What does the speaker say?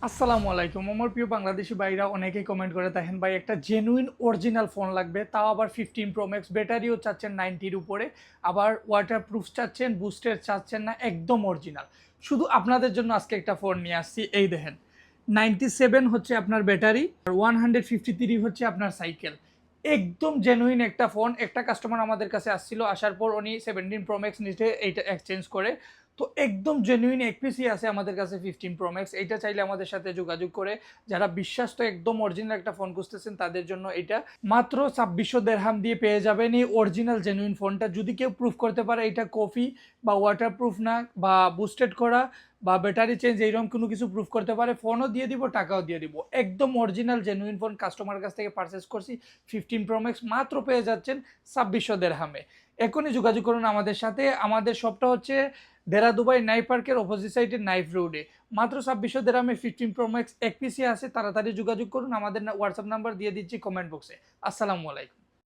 আসসালামু আলাইকুম। আমার প্রিয় বাংলাদেশি ভাইরা অনেকেই কমেন্ট করে থাকেন, ভাই একটা জেনুইন অরিজিনাল ফোন লাগবে, তাও আবার 15 প্রো ম্যাক্স, ব্যাটারিও চাচ্ছেন 90 উপরে, আবার ওয়াটারপ্রুফ চাচ্ছেন, বুস্টের চাচ্ছেন না, একদম অরিজিনাল। শুধু আপনাদের জন্য আজকে একটা ফোন নিয়ে আসছি, এই দেখেন। 97 হচ্ছে আপনার ব্যাটারি, আর 153 হচ্ছে আপনার সাইকেল। একদম জেনুইন একটা ফোন। একটা কাস্টমার আমাদের কাছে আসছিল, আসার পর উনি 17 প্রো ম্যাক্স নিতে এইটা এক্সচেঞ্জ করে। তো একদম জেনুইন এক পিসি আছে আমাদের কাছে 15 প্রো ম্যাক্স। এইটা চাইলে আমাদের সাথে যোগাযোগ করে, যারা বিশ্বাস্ত একদম অরিজিনাল একটা ফোন খুঁজতেছেন তাদের জন্য এটা মাত্র 2600 দেড়হাম দিয়ে পেয়ে যাবেন এই অরিজিনাল জেনুইন ফোনটা। যদি কেউ প্রুফ করতে পারে এটা কফি বা ওয়াটারপ্রুফ না, বা বুস্টেড করা বা ব্যাটারি চেঞ্জ, এইরকম কোনো কিছু প্রুফ করতে পারে, ফোনও দিয়ে দিব, টাকাও দিয়ে দিব। একদম অরিজিনাল জেনুইন ফোন কাস্টমারের কাছ থেকে পারচেস করছি 15 প্রো ম্যাক্স, মাত্র পেয়ে যাচ্ছেন 2600 দেড়হামে। এখনই যোগাযোগ করুন আমাদের সাথে। আমাদের শপটা হচ্ছে দেরা দুবাই নাইফ পার্কের অপোজিট সাইডে নাইফ রোডে। মাত্র 2600 দেড়হামে 15 প্রো ম্যাক্স এক পিসি আছে, তাড়াতাড়ি যোগাযোগ করুন। আমাদের হোয়াটসঅ্যাপ নাম্বার দিয়ে দিচ্ছি কমেন্ট বক্সে। আসসালামু আলাইকুম।